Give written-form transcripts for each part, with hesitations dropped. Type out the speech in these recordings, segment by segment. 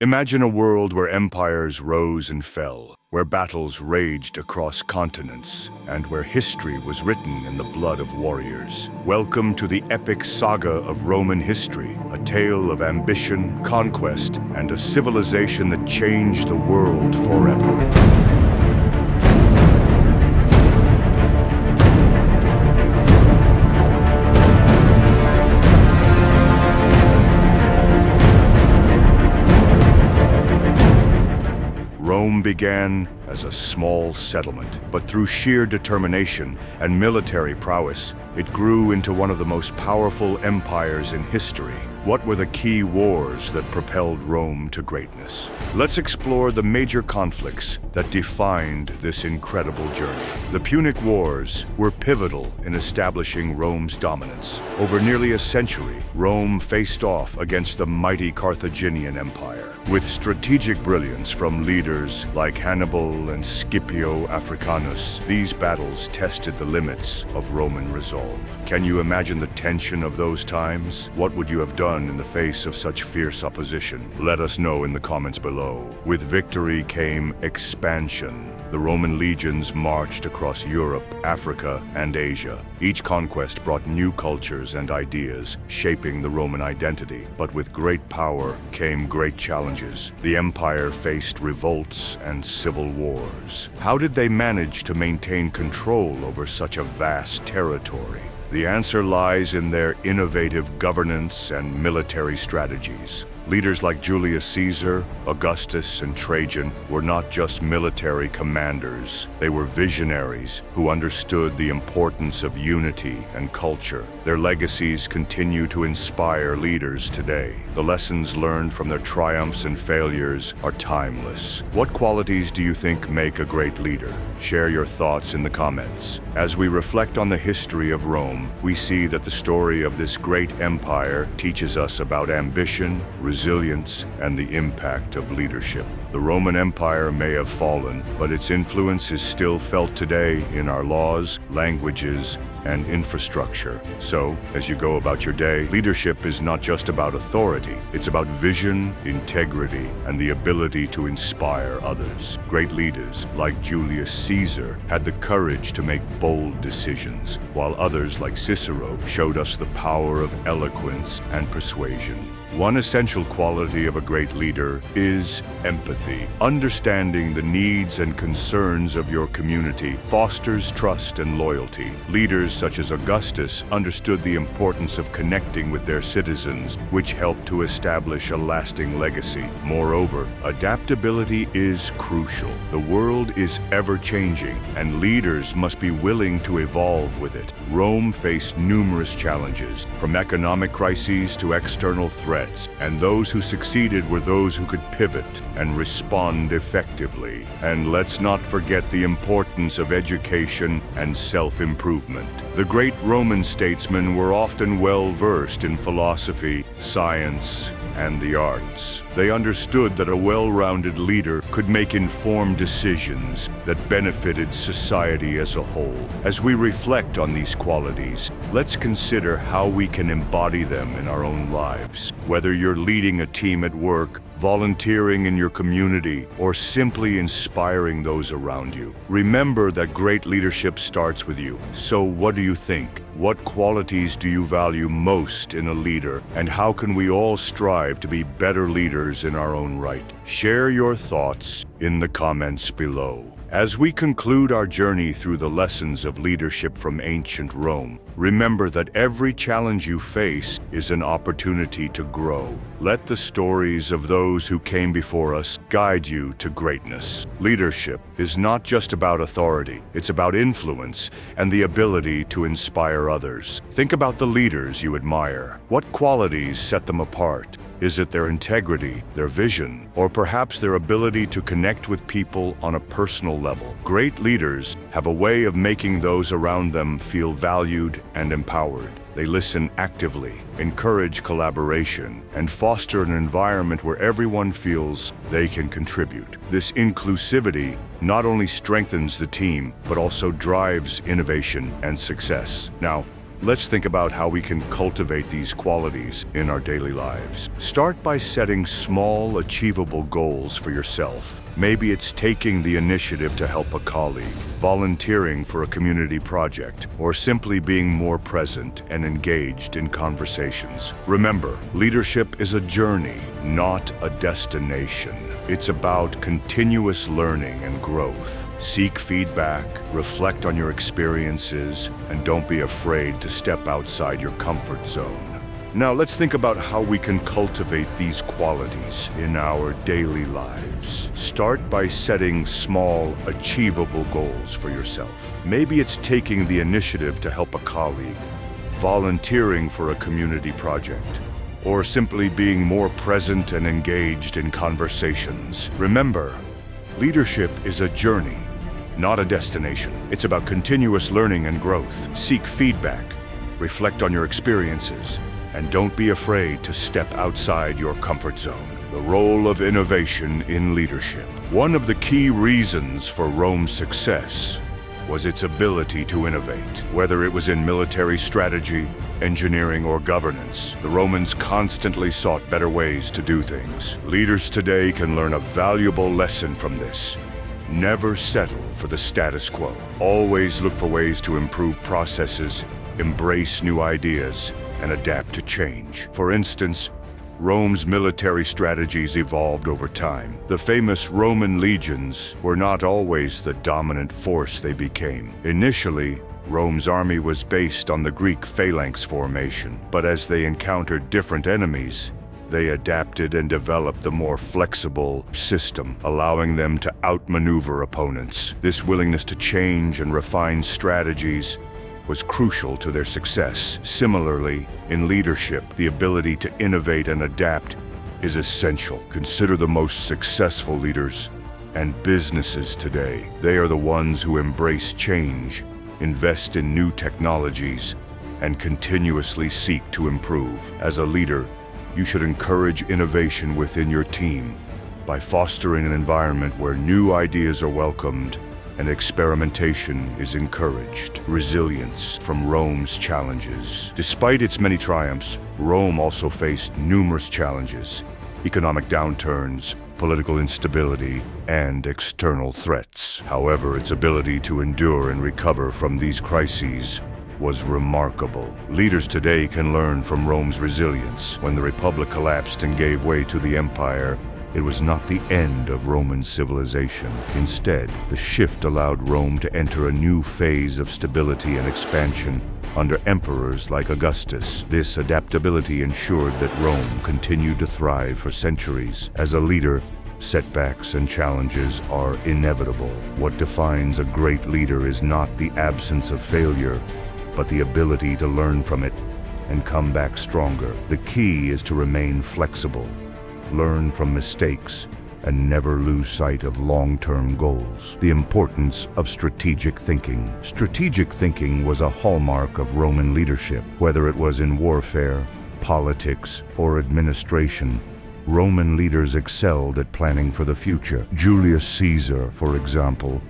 Imagine a world where empires rose and fell, where battles raged across continents, and where history was written in the blood of warriors. Welcome to the epic saga of Roman history, a tale of ambition, conquest, and a civilization that changed the world forever. Rome began as a small settlement, but through sheer determination and military prowess, it grew into one of the most powerful empires in history. What were the key wars that propelled Rome to greatness? Let's explore the major conflicts that defined this incredible journey. The Punic Wars were pivotal in establishing Rome's dominance. Over nearly a century, Rome faced off against the mighty Carthaginian Empire. With strategic brilliance from leaders like Hannibal and Scipio Africanus, these battles tested the limits of Roman resolve. Can you imagine the tension of those times? What would you have done in the face of such fierce opposition? Let us know in the comments below. With victory came expansion. The Roman legions marched across Europe, Africa, and Asia. Each conquest brought new cultures and ideas, shaping the Roman identity. But with great power came great challenges. The empire faced revolts and civil wars. How did they manage to maintain control over such a vast territory? The answer lies in their innovative governance and military strategies. Leaders like Julius Caesar, Augustus, and Trajan were not just military commanders. They were visionaries who understood the importance of unity and culture. Their legacies continue to inspire leaders today. The lessons learned from their triumphs and failures are timeless. What qualities do you think make a great leader? Share your thoughts in the comments. As we reflect on the history of Rome, we see that the story of this great empire teaches us about ambition, resilience, and the impact of leadership. The Roman Empire may have fallen, but its influence is still felt today in our laws, languages, and infrastructure. So, as you go about your day, leadership is not just about authority. It's about vision, integrity, and the ability to inspire others. Great leaders, like Julius Caesar, had the courage to make bold decisions, while others, like Cicero, showed us the power of eloquence and persuasion. One essential quality of a great leader is empathy. Understanding the needs and concerns of your community fosters trust and loyalty. Leaders such as Augustus understood the importance of connecting with their citizens, which helped to establish a lasting legacy. Moreover, adaptability is crucial. The world is ever-changing, and leaders must be willing to evolve with it. Rome faced numerous challenges, from economic crises to external threats, and those who succeeded were those who could pivot and respond effectively. And let's not forget the importance of education and self-improvement. The great Roman statesmen were often well-versed in philosophy, science, and the arts. They understood that a well-rounded leader could make informed decisions that benefited society as a whole. As we reflect on these qualities, let's consider how we can embody them in our own lives. Whether you're leading a team at work, volunteering in your community, or simply inspiring those around you, remember that great leadership starts with you. So what do you think? What qualities do you value most in a leader, and how can we all strive to be better leaders in our own right? Share your thoughts in the comments below. As we conclude our journey through the lessons of leadership from ancient Rome, remember that every challenge you face is an opportunity to grow. Let the stories of those who came before us guide you to greatness. Leadership is not just about authority, it's about influence and the ability to inspire others. Think about the leaders you admire. What qualities set them apart? Is it their integrity, their vision, or perhaps their ability to connect with people on a personal level? Great leaders have a way of making those around them feel valued and empowered. They listen actively, encourage collaboration, and foster an environment where everyone feels they can contribute. This inclusivity not only strengthens the team, but also drives innovation and success. Now, Let's think about how we can cultivate these qualities in our daily lives. Start by setting small, achievable goals for yourself. Maybe it's taking the initiative to help a colleague, volunteering for a community project, or simply being more present and engaged in conversations. Remember, leadership is a journey, not a destination. It's about continuous learning and growth. Seek feedback, reflect on your experiences, and don't be afraid to step outside your comfort zone. Now let's think about how we can cultivate these qualities in our daily lives. Start by setting small, achievable goals for yourself. Maybe it's taking the initiative to help a colleague, volunteering for a community project, or simply being more present and engaged in conversations. Remember, leadership is a journey, not a destination. It's about continuous learning and growth. Seek feedback, reflect on your experiences, and don't be afraid to step outside your comfort zone. The role of innovation in leadership. One of the key reasons for Rome's success was its ability to innovate. Whether it was in military strategy, engineering, or governance, the Romans constantly sought better ways to do things. Leaders today can learn a valuable lesson from this. Never settle for the status quo. Always look for ways to improve processes, embrace new ideas, and adapt to change. For instance, Rome's military strategies evolved over time. The famous Roman legions were not always the dominant force they became. Initially, Rome's army was based on the Greek phalanx formation, but as they encountered different enemies, they adapted and developed a more flexible system, allowing them to outmaneuver opponents. This willingness to change and refine strategies was crucial to their success. Similarly, in leadership, the ability to innovate and adapt is essential. Consider the most successful leaders and businesses today. They are the ones who embrace change, invest in new technologies, and continuously seek to improve. As a leader, you should encourage innovation within your team by fostering an environment where new ideas are welcomed and experimentation is encouraged. Resilience from Rome's challenges. Despite its many triumphs, Rome also faced numerous challenges: economic downturns, political instability, and external threats. However, its ability to endure and recover from these crises was remarkable. Leaders today can learn from Rome's resilience. When the Republic collapsed and gave way to the Empire, it was not the end of Roman civilization. Instead, the shift allowed Rome to enter a new phase of stability and expansion under emperors like Augustus. This adaptability ensured that Rome continued to thrive for centuries. As a leader, setbacks and challenges are inevitable. What defines a great leader is not the absence of failure, but the ability to learn from it and come back stronger. The key is to remain flexible, learn from mistakes, and never lose sight of long-term goals. The importance of strategic thinking. Strategic thinking was a hallmark of Roman leadership. Whether it was in warfare, politics, or administration, Roman leaders excelled at planning for the future. Julius Caesar, for example,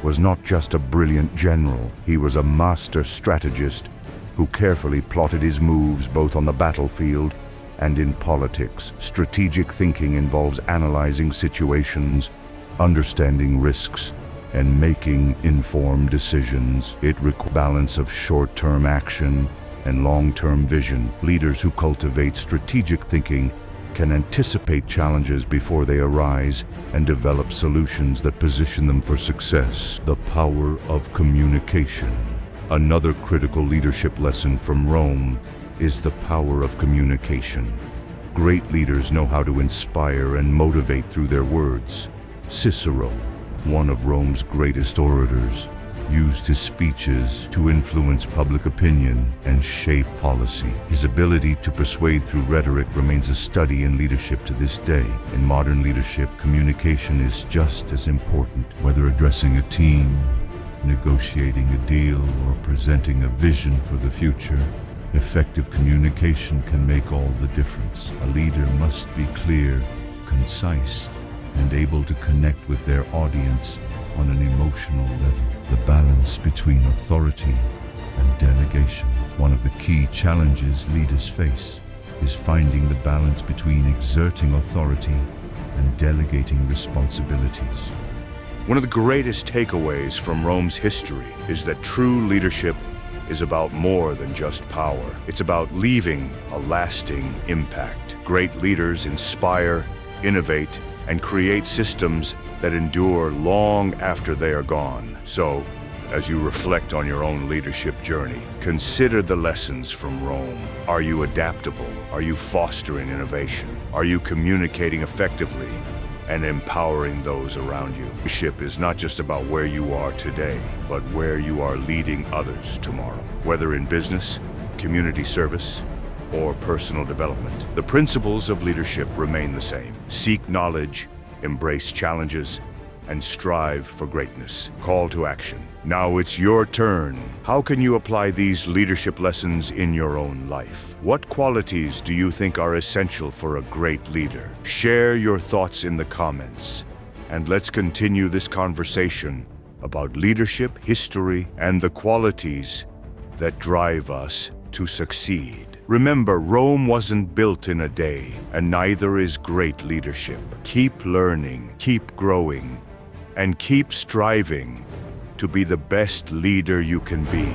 was not just a brilliant general. He was a master strategist who carefully plotted his moves both on the battlefield and in politics. Strategic thinking involves analyzing situations, understanding risks, and making informed decisions. It requires a balance of short-term action and long-term vision. Leaders who cultivate strategic thinking can anticipate challenges before they arise and develop solutions that position them for success. The power of communication. Another critical leadership lesson from Rome is the power of communication. Great leaders know how to inspire and motivate through their words. Cicero, one of Rome's greatest orators, used his speeches to influence public opinion and shape policy. His ability to persuade through rhetoric remains a study in leadership to this day. In modern leadership, communication is just as important. Whether addressing a team, negotiating a deal, or presenting a vision for the future, effective communication can make all the difference. A leader must be clear, concise, and able to connect with their audience on an emotional level. The balance between authority and delegation. One of the key challenges leaders face is finding the balance between exerting authority and delegating responsibilities. One of the greatest takeaways from Rome's history is that true leadership is about more than just power. It's about leaving a lasting impact. Great leaders inspire, innovate, and create systems that endure long after they are gone. So, as you reflect on your own leadership journey, consider the lessons from Rome. Are you adaptable? Are you fostering innovation? Are you communicating effectively and empowering those around you? Leadership is not just about where you are today, but where you are leading others tomorrow. Whether in business, community service, or personal development, the principles of leadership remain the same. Seek knowledge, embrace challenges, and strive for greatness. Call to action. Now it's your turn. How can you apply these leadership lessons in your own life? What qualities do you think are essential for a great leader? Share your thoughts in the comments, and let's continue this conversation about leadership, history, and the qualities that drive us to succeed. Remember, Rome wasn't built in a day, and neither is great leadership. Keep learning, keep growing, and keep striving to be the best leader you can be.